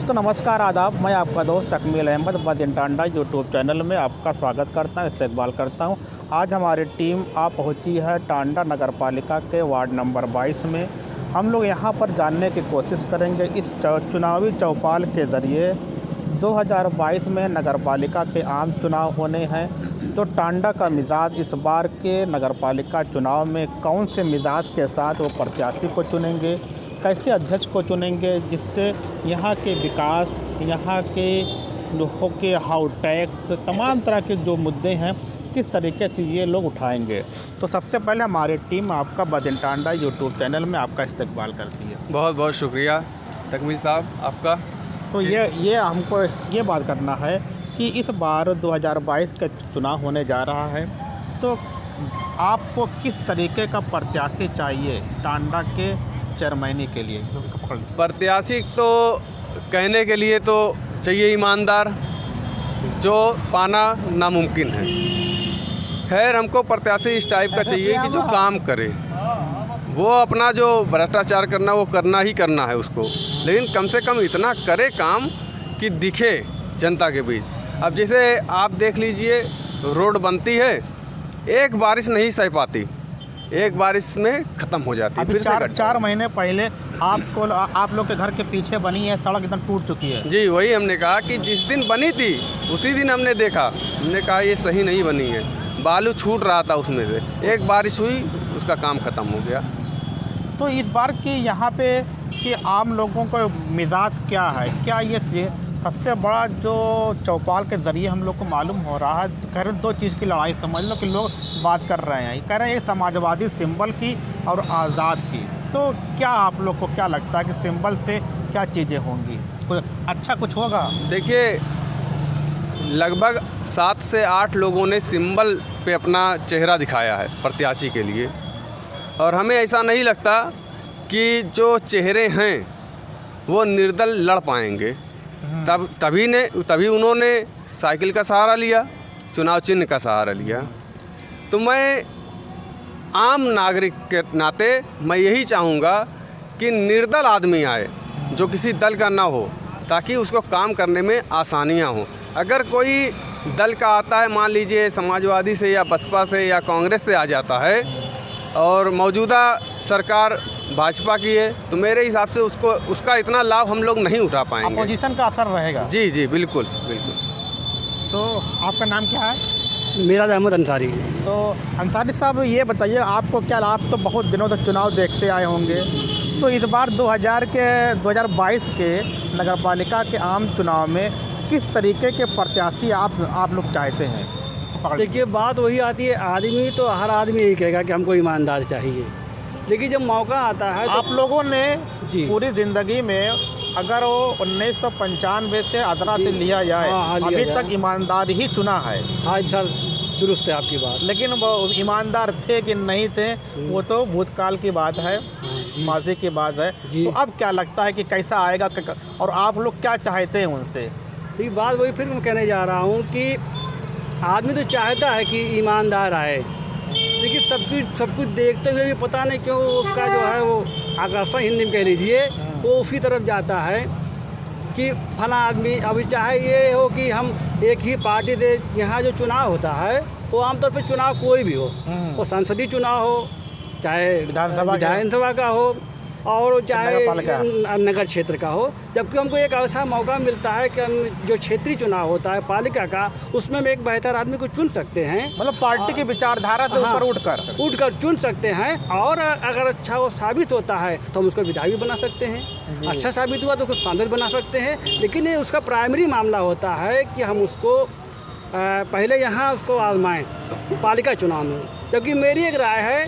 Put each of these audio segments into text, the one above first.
दोस्तों नमस्कार आदाब, मैं आपका दोस्त तकमील अहमद बदिन टांडा यूट्यूब चैनल में आपका स्वागत करता हूं, इस्तकबाल करता हूं। आज हमारी टीम आ पहुंची है टांडा नगर पालिका के वार्ड नंबर 22 में। हम लोग यहां पर जानने की कोशिश करेंगे इस चुनावी चौपाल के ज़रिए 2022 में नगर पालिका के आम चुनाव होने हैं, तो टांडा का मिजाज इस बार के नगर पालिका चुनाव में कौन से मिजाज के साथ वो प्रत्याशी को चुनेंगे, कैसे अध्यक्ष को चुनेंगे, जिससे यहाँ के विकास, यहाँ के लोगों के हाउस टैक्स, तमाम तरह के जो मुद्दे हैं किस तरीके से ये लोग उठाएंगे। तो सबसे पहले हमारी टीम आपका बदिन टांडा यूट्यूब चैनल में आपका इस्तकबाल करती है। बहुत बहुत शुक्रिया तकमील साहब आपका। तो ये हमको ये बात करना है कि इस बार 2022 का चुनाव होने जा रहा है, तो आपको किस तरीके का प्रत्याशी चाहिए टांडा के चेयरमैनी के लिए? प्रत्याशी तो कहने के लिए तो चाहिए ईमानदार, जो पाना नामुमकिन है। खैर हमको प्रत्याशी इस टाइप का चाहिए कि जो काम करे, वो अपना जो भ्रष्टाचार करना वो करना ही करना है उसको, लेकिन कम से कम इतना करे काम कि दिखे जनता के बीच। अब जैसे आप देख लीजिए, रोड बनती है, एक बारिश नहीं सह पाती, एक बारिश में ख़त्म हो जाती है। फिर चार महीने पहले आप लोग के घर के पीछे बनी है सड़क, एकदम टूट चुकी है। जी, वही हमने कहा कि जिस दिन बनी थी उसी दिन हमने देखा, हमने कहा ये सही नहीं बनी है, बालू छूट रहा था उसमें से, एक बारिश हुई उसका काम ख़त्म हो गया। तो इस बार की यहाँ पे कि आम लोगों का मिजाज क्या है, क्या ये सबसे बड़ा जो चौपाल के ज़रिए हम लोग को मालूम हो रहा है, तो कह रहे दो चीज़ की लड़ाई समझ लो कि लोग बात कर रहे हैं, कह रहे हैं समाजवादी सिंबल की और आज़ाद की। तो क्या आप लोग को क्या लगता है कि सिंबल से क्या चीज़ें होंगी, कुछ होगा? देखिए, लगभग 7 से 8 लोगों ने सिंबल पे अपना चेहरा दिखाया है प्रत्याशी के लिए, और हमें ऐसा नहीं लगता कि जो चेहरे हैं वो निर्दल लड़ पाएंगे। तभी उन्होंने साइकिल का सहारा लिया, चुनाव चिन्ह का सहारा लिया। तो मैं आम नागरिक के नाते मैं यही चाहूँगा कि निर्दल आदमी आए, जो किसी दल का ना हो, ताकि उसको काम करने में आसानियाँ हों। अगर कोई दल का आता है, मान लीजिए समाजवादी से या बसपा से या कांग्रेस से आ जाता है और मौजूदा सरकार भाजपा की है, तो मेरे हिसाब से उसका इतना लाभ हम लोग नहीं उठा पाएंगे। अपोजिशन का असर रहेगा। जी जी, बिल्कुल बिल्कुल। तो आपका नाम क्या है? मेरा अहमद अंसारी। तो अंसारी साहब, ये बताइए आपको क्या, आप तो बहुत दिनों तक चुनाव देखते आए होंगे, तो इस बार 2022 के नगर पालिका के आम चुनाव में किस तरीके के प्रत्याशी आप लोग चाहते हैं? देखिए, बात वही आती है, आदमी तो हर आदमी यही कहेगा कि हमको ईमानदार चाहिए, लेकिन जब मौका आता है तो आप लोगों ने जी पूरी ज़िंदगी में, अगर वो 1995 से आज़रा से लिया जाए, अभी तक ईमानदार ही चुना है। हाँ सर, दुरुस्त है आपकी बात। लेकिन वो ईमानदार थे कि नहीं थे वो तो भूतकाल की बात है, माजी की बात है। तो अब क्या लगता है कि कैसा आएगा और आप लोग क्या चाहते हैं उनसे? तो ये बात वही फिर मैं कहने जा रहा हूँ कि आदमी तो चाहता है कि ईमानदार आए, लेकिन सब कुछ देखते हुए भी पता नहीं क्यों उसका जो है वो आकर्षण, हिंदी में कह लीजिए, वो उसी तरफ जाता है कि फला आदमी। अभी चाहे ये हो कि हम एक ही पार्टी से, यहाँ जो चुनाव होता है वो आमतौर पर चुनाव कोई भी हो, वो संसदीय चुनाव हो, चाहे विधानसभा का हो, और चाहे नगर क्षेत्र का हो, जबकि हमको एक ऐसा मौका मिलता है कि हम जो क्षेत्रीय चुनाव होता है पालिका का, उसमें हम एक बेहतर आदमी को चुन सकते हैं। मतलब पार्टी की विचारधारा से ऊपर उठकर चुन सकते हैं, और अगर अच्छा वो साबित होता है तो हम उसको विधायक भी बना सकते हैं, अच्छा साबित हुआ तो उसको सांसद बना सकते हैं। लेकिन ये उसका प्राइमरी मामला होता है कि हम उसको पहले यहाँ उसको आजमाएँ पालिका चुनाव में। जबकि मेरी एक राय है,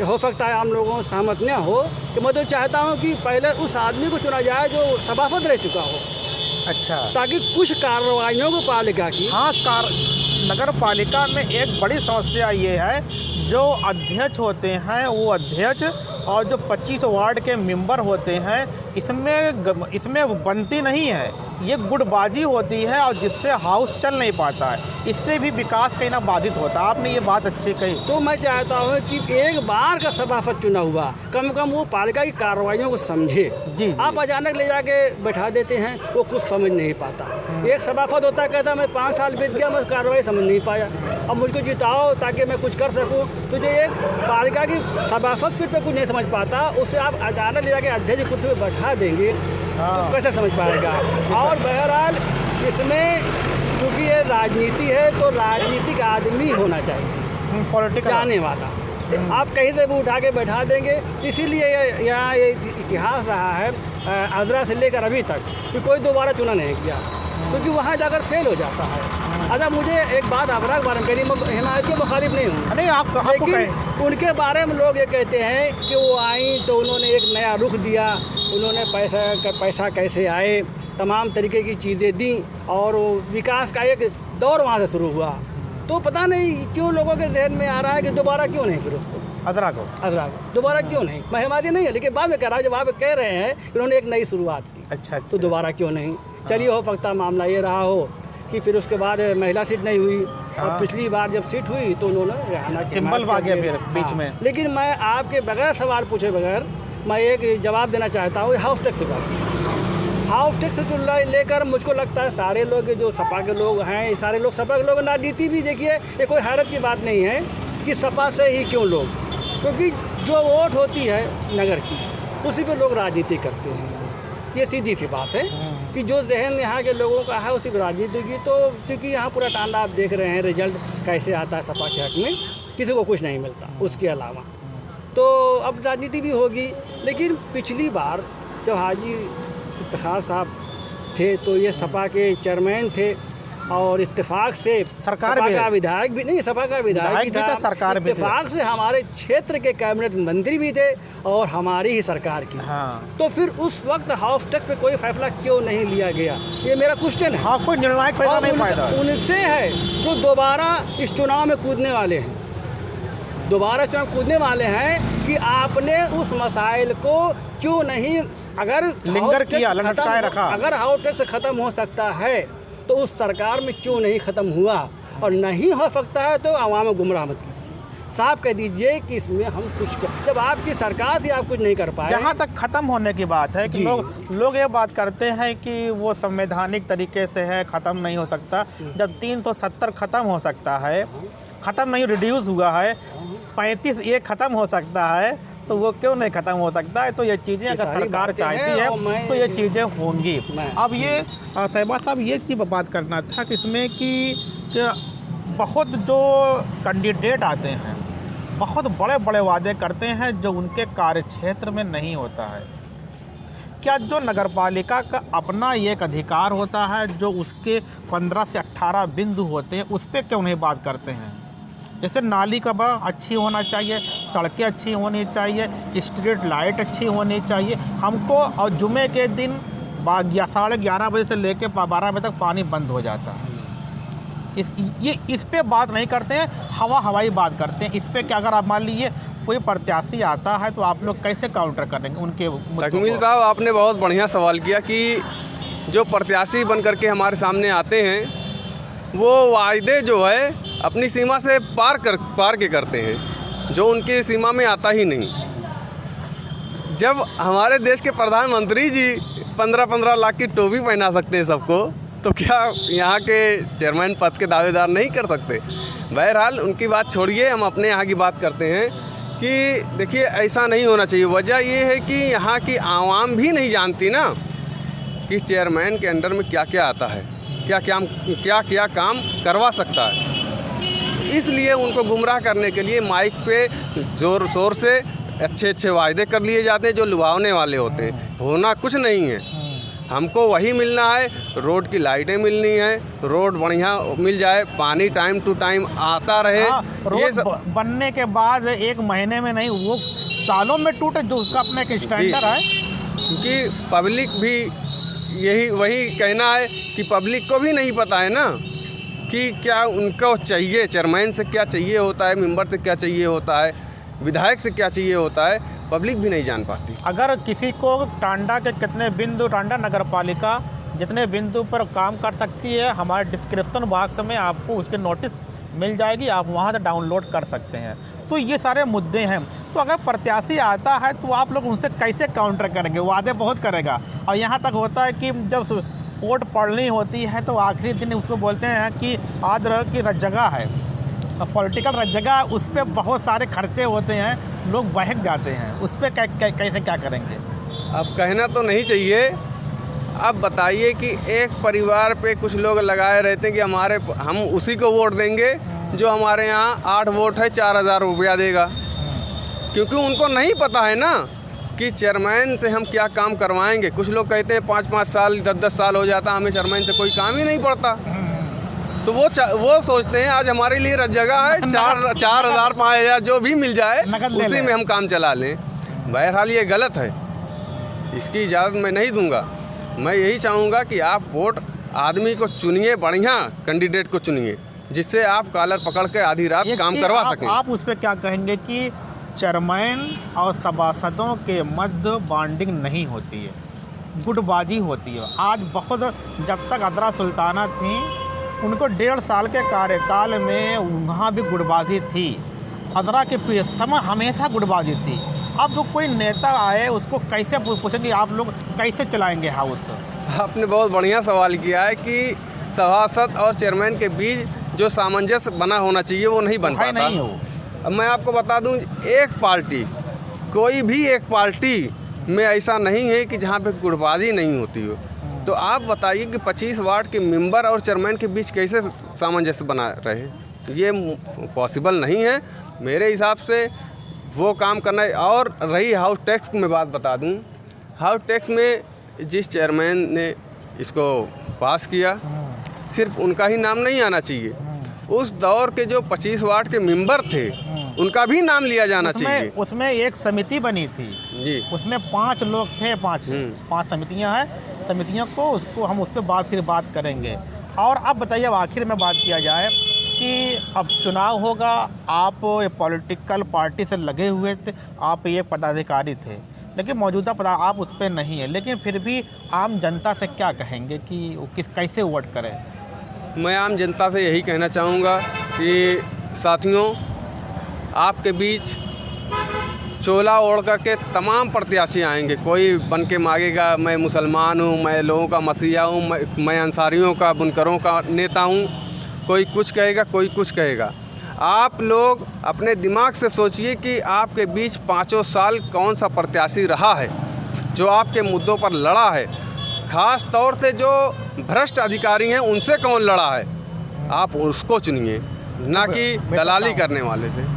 हो सकता है आम लोगों को सहमत न हो, कि मैं तो चाहता हूं कि पहले उस आदमी को चुना जाए जो सभापति रह चुका हो। अच्छा, ताकि कुछ कार्रवाइयों को पालिका की, हाँ, नगर पालिका में एक बड़ी समस्या ये है, जो अध्यक्ष होते हैं वो अध्यक्ष और जो 25 वार्ड के मेंबर होते हैं, इसमें बनती नहीं है। ये गुटबाजी होती है और जिससे हाउस चल नहीं पाता है, इससे भी विकास कहीं ना बाधित होता है। आपने ये बात अच्छी कही। तो मैं चाहता हूँ कि एक बार का सभापति चुना हुआ कम से कम वो पालिका की कार्रवाइयों को समझे। जी। आप अचानक ले जाके बैठा देते हैं, वो कुछ समझ नहीं पाता। एक सभापति होता कहता मैं 5 साल बीत गया, मैं कार्रवाई समझ नहीं पाया, अब मुझको जिताओ ताकि मैं कुछ कर सकूँ। तो जो एक पालिका की सभापति सीट पर कुछ नहीं समझ पाता, उसे आप अचानक ले जाके अध्यक्ष की कुर्सी पर बैठा देंगे तो कैसे समझ पाएगा। और बहरहाल इसमें चूँकि ये राजनीति है तो राजनीतिक आदमी होना चाहिए, पॉलिटिकल जाने वाला। आप कहीं से भी उठा के बैठा देंगे। इसीलिए यहाँ ये इतिहास रहा है आजरा से लेकर अभी तक कि कोई दोबारा चुना नहीं किया, क्योंकि वहाँ जाकर फेल हो जाता है। अच्छा, मुझे एक बात आगरा के बारे में कही, मैं हिमायत के मुखालिफ नहीं हूँ, नहीं आपको लेकिन उनके बारे में लोग ये कहते हैं कि वो आई तो उन्होंने एक नया रुख दिया, उन्होंने पैसा कैसे आए, तमाम तरीके की चीज़ें दी और विकास का एक दौर वहाँ से शुरू हुआ। तो पता नहीं क्यों लोगों के जहन में आ रहा है कि दोबारा क्यों नहीं फिर उसको अजरा को दोबारा क्यों नहीं। मैं हिमायती नहीं है, लेकिन बाद में कह रहा हूँ जब आप कह रहे हैं कि उन्होंने एक नई शुरुआत की, अच्छा तो दोबारा क्यों नहीं। चलिए हो सकता मामला ये रहा हो कि फिर उसके बाद महिला सीट नहीं हुई और पिछली बार जब सीट हुई तो उन्होंने रहना सिंबल आ गया फिर बीच में। लेकिन मैं आपके बगैर सवाल पूछे बगैर मैं एक जवाब देना चाहता हूँ हाउस टैक्स का। हाउस टैक्स को लेकर मुझको लगता है सारे लोग जो सपा के लोग हैं, सारे लोग सपा के लोग, राजनीति भी देखिए ये कोई हैरत की बात नहीं है कि सपा से ही क्यों लोग, क्योंकि जो वोट होती है नगर की उसी पे लोग राजनीति करते हैं। ये सीधी सी बात है कि जो जहन यहाँ के लोगों का है उसी पर राजनीति की। तो क्योंकि यहाँ पूरा टांडा आप देख रहे हैं रिजल्ट कैसे आता है सपा के हक में, किसी को कुछ नहीं मिलता उसके अलावा। तो अब राजनीति भी होगी। लेकिन पिछली बार जब हाजी इफ्तिखार साहब थे तो ये सपा के चेयरमैन थे और इत्तेफाक से सरकार का विधायक भी नहीं, सपा का विधायक भी था, सरकार भी इत्तेफाक से हमारे क्षेत्र के कैबिनेट मंत्री भी थे और हमारी ही सरकार की। हाँ। तो फिर उस वक्त हाउस टैक्स पे कोई फैसला क्यों नहीं लिया गया, ये मेरा क्वेश्चन है। हाँ, कोई निर्णायक फैसला नहीं पाया। उनसे है जो दोबारा इस चुनाव में कूदने वाले हैं, दोबारा चुनाव कूदने वाले हैं कि आपने उस मसाइल को क्यों नहीं, अगर लिंगर किया, लटकाए रखा, अगर हाउस टैक्स खत्म हो सकता है तो उस सरकार में क्यों नहीं ख़त्म हुआ, और नहीं हो सकता है तो आवाम में गुमराह मत कीजिए, साफ कह दीजिए कि इसमें हम कुछ, जब आपकी सरकार थी आप कुछ नहीं कर पाए। जहाँ तक ख़त्म होने की बात है कि लोग ये बात करते हैं कि वो संवैधानिक तरीके से है, ख़त्म नहीं हो सकता। जब 370 ख़त्म हो सकता है, ख़त्म नहीं रिड्यूस हुआ है, 35 ये ख़त्म हो सकता है, तो वो क्यों नहीं ख़त्म हो सकता है। तो ये चीज़ें अगर सरकार चाहती है तो ये चीज़ें होंगी। अब ये शहबाज साहब ये चीज़ बात करना था कि इसमें कि बहुत जो कैंडिडेट आते हैं बहुत बड़े बड़े वादे करते हैं जो उनके कार्य क्षेत्र में नहीं होता है। क्या जो नगरपालिका का अपना एक अधिकार होता है, जो उसके 15 से 18 बिंदु होते हैं, उस पर क्यों नहीं बात करते हैं। जैसे नाली का अच्छी होना चाहिए, सड़कें अच्छी होनी चाहिए, स्ट्रीट लाइट अच्छी होनी चाहिए हमको। और जुमे के दिन 11:30 बजे से लेकर 12 बजे तक पानी बंद हो जाता है। इस पे बात नहीं करते हैं, हवाई बात करते हैं। इस पे क्या अगर आप मान लीजिए कोई प्रत्याशी आता है तो आप लोग कैसे काउंटर करेंगे उनके? तकमील साहब, आपने बहुत बढ़िया सवाल किया कि जो प्रत्याशी बन करके हमारे सामने आते हैं वो वायदे जो है अपनी सीमा से पार के करते हैं, जो उनकी सीमा में आता ही नहीं। जब हमारे देश के प्रधानमंत्री जी 15-15 लाख की टोपी पहना सकते हैं सबको, तो क्या यहाँ के चेयरमैन पद के दावेदार नहीं कर सकते? बहरहाल उनकी बात छोड़िए, हम अपने यहाँ की बात करते हैं कि देखिए ऐसा नहीं होना चाहिए। वजह ये है कि यहाँ की आवाम भी नहीं जानती ना कि चेयरमैन के अंडर में क्या क्या आता है, क्या काम करवा सकता है। इसलिए उनको गुमराह करने के लिए माइक पे ज़ोर शोर से अच्छे वायदे कर लिए जाते हैं जो लुभावने वाले होते हैं। होना कुछ नहीं है, हमको वही मिलना है, रोड की लाइटें मिलनी है, रोड बढ़िया मिल जाए, पानी टाइम टू टाइम आता रहे। रोड बनने के बाद 1 महीने में नहीं, वो सालों में टूटे, जो उसका अपना एक स्टैंडर्ड है। क्योंकि पब्लिक भी वही कहना है कि पब्लिक को भी नहीं पता है ना कि क्या उनको चाहिए, चेयरमैन से क्या चाहिए होता है, मेंबर से क्या चाहिए होता है, विधायक से क्या चाहिए होता है, पब्लिक भी नहीं जान पाती। अगर किसी को टांडा के कितने बिंदु, टांडा नगरपालिका जितने बिंदु पर काम कर सकती है, हमारे डिस्क्रिप्शन बॉक्स में आपको उसके नोटिस मिल जाएगी, आप वहाँ से डाउनलोड कर सकते हैं। तो ये सारे मुद्दे हैं। तो अगर प्रत्याशी आता है तो आप लोग उनसे कैसे काउंटर करेंगे? वादे बहुत करेगा और यहाँ तक होता है कि जब वोट पड़नी होती है तो आखिरी दिन उसको बोलते हैं कि आज की जगह है, पॉलिटिकल जगह, उस पर बहुत सारे खर्चे होते हैं, लोग बहक जाते हैं, उस पर कैसे क्या करेंगे? अब कहना तो नहीं चाहिए। अब बताइए कि एक परिवार पे कुछ लोग लगाए रहते हैं कि हम उसी को वोट देंगे जो हमारे यहाँ 8 वोट है 4,000 रुपया देगा, क्योंकि उनको नहीं पता है ना कि चेयरमैन से हम क्या काम करवाएंगे। कुछ लोग कहते हैं 5-5 साल 10-10 साल हो जाता, हमें चेयरमैन से कोई काम ही नहीं पड़ता। तो वो सोचते हैं आज हमारे लिए जगह है, 4,000 5,000 जो भी मिल जाए उसी में हम काम चला लें। बहरहाल ये गलत है, इसकी इजाज़त मैं नहीं दूंगा। मैं यही चाहूँगा कि आप वोट आदमी को चुनिए, बढ़िया कैंडिडेट को चुनिए, जिससे आप कॉलर पकड़ के आधी रात काम करवा सकें। आप उस पर क्या कहेंगे कि चेयरमैन और सभासदों के मध्य बॉन्डिंग नहीं होती है, गुटबाजी होती है? आज बहुत, जब तक अजरा सुल्ताना थी उनको 1.5 साल के कार्यकाल में वहाँ भी गुटबाजी थी, अजरा के समय हमेशा गुटबाजी थी। अब जो कोई नेता आए उसको कैसे पूछेंगे आप लोग कैसे चलाएंगे हाउस? आपने बहुत बढ़िया सवाल किया है कि सभासद और चेयरमैन के बीच जो सामंजस्य बना होना चाहिए वो नहीं बन पाता। नहीं हो। अब मैं आपको बता दूं, एक पार्टी, कोई भी एक पार्टी में ऐसा नहीं है कि जहाँ पे गुटबाजी नहीं होती हो। तो आप बताइए कि 25 वार्ड के मेंबर और चेयरमैन के बीच कैसे सामंजस्य बना रहे? ये पॉसिबल नहीं है मेरे हिसाब से वो काम करना है। और रही हाउस टैक्स की मैं बात बता दूं, हाउस टैक्स में जिस चेयरमैन ने इसको पास किया, सिर्फ उनका ही नाम नहीं आना चाहिए, उस दौर के जो 25 वार्ड के मेंबर थे उनका भी नाम लिया जाना चाहिए। उसमें एक समिति बनी थी जी, उसमें 5 लोग थे, 5 समितियां हैं, समितियों को उसको हम उस पर फिर बात करेंगे। और अब बताइए, अब आखिर में बात किया जाए कि अब चुनाव होगा, आप पॉलिटिकल पार्टी से लगे हुए थे, आप ये पदाधिकारी थे, लेकिन मौजूदा पद आप उस पर नहीं है, लेकिन फिर भी आम जनता से क्या कहेंगे कि वो कैसे वोट करें? मैं आम जनता से यही कहना चाहूँगा कि साथियों, आपके बीच चोला ओढ़ करके तमाम प्रत्याशी आएंगे। कोई बन के मांगेगा मैं मुसलमान हूँ, मैं लोगों का मसीहा हूँ, मैं अंसारियों का, बुनकरों का नेता हूँ। कोई कुछ कहेगा, कोई कुछ कहेगा। आप लोग अपने दिमाग से सोचिए कि आपके बीच 5 साल कौन सा प्रत्याशी रहा है जो आपके मुद्दों पर लड़ा है। ख़ास तौर से जो भ्रष्ट अधिकारी हैं उनसे कौन लड़ा है, आप उसको चुनिए, ना कि दलाली करने वाले से।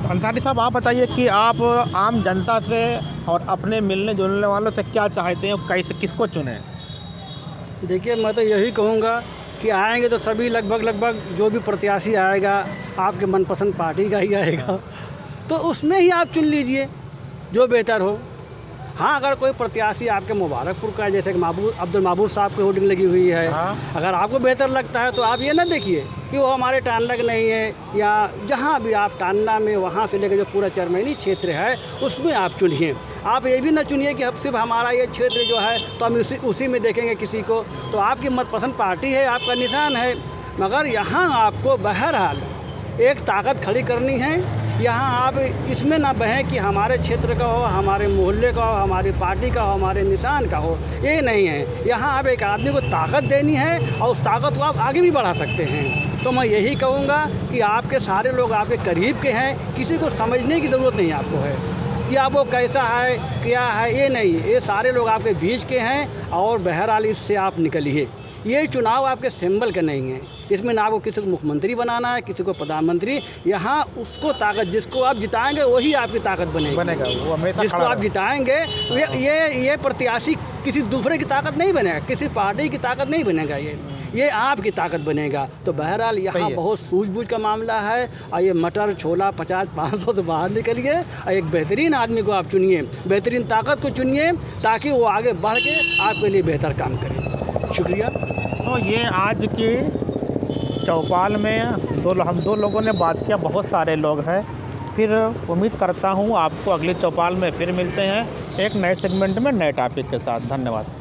अंसारी साहब, आप बताइए कि आप आम जनता से और अपने मिलने जुलने वालों से क्या चाहते हैं, कैसे किसको चुनें? देखिए, मैं तो यही कहूँगा कि आएंगे तो सभी लगभग जो भी प्रत्याशी आएगा आपके मनपसंद पार्टी का ही आएगा, तो उसमें ही आप चुन लीजिए जो बेहतर हो। हाँ, अगर कोई प्रत्याशी आपके मुबारकपुर का है, जैसे कि अब्दुल महबूब साहब की होर्डिंग लगी हुई है, अगर आपको बेहतर लगता है तो आप ये ना देखिए कि वो हमारे टांडा के नहीं है, या जहाँ भी आप टांडा में वहाँ से लेकर जो पूरा चरमैनी क्षेत्र है उसमें आप चुनिए। आप ये भी ना चुनिए कि अब सिर्फ हमारा ये क्षेत्र जो है तो हम उसी में देखेंगे किसी को। तो आपकी मनपसंद पार्टी है, आपका निशान है, मगर यहाँ आपको बहरहाल एक ताकत खड़ी करनी है। यहाँ आप इसमें ना बहें कि हमारे क्षेत्र का हो, हमारे मोहल्ले का हो, हमारी पार्टी का हो, हमारे निशान का हो, ये नहीं है। यहाँ आप एक आदमी को ताकत देनी है और उस ताकत को आप आगे भी बढ़ा सकते हैं। तो मैं यही कहूँगा कि आपके सारे लोग आपके करीब के हैं, किसी को समझने की ज़रूरत नहीं आपको है कि आप वो कैसा है क्या है, ये नहीं, ये सारे लोग आपके बीच के हैं। और बहरहाल इससे आप निकलिए। ये चुनाव आपके सिंबल का नहीं है, इसमें ना आपको किसी को मुख्यमंत्री बनाना है, किसी को प्रधानमंत्री। यहाँ उसको ताकत, जिसको आप जिताएंगे वही आपकी ताकत बनेगा। वो हमेशा जिसको आप जिताएंगे ये प्रत्याशी किसी दूसरे की ताकत नहीं बनेगा, किसी पार्टी की ताकत नहीं बनेगा, ये आपकी ताकत बनेगा। तो बहरहाल यहाँ बहुत सूझबूझ का मामला है। और ये मटर छोला 50-500 से बाहर निकलिए और एक बेहतरीन आदमी को आप चुनिए, बेहतरीन ताकत को चुनिए, ताकि वो आगे बढ़ के आपके लिए बेहतर काम करे। शुक्रिया। तो ये आज की चौपाल में हम दो लोगों ने बात किया, बहुत सारे लोग हैं। फिर उम्मीद करता हूँ आपको अगली चौपाल में फिर मिलते हैं एक नए सेगमेंट में नए टॉपिक के साथ। धन्यवाद।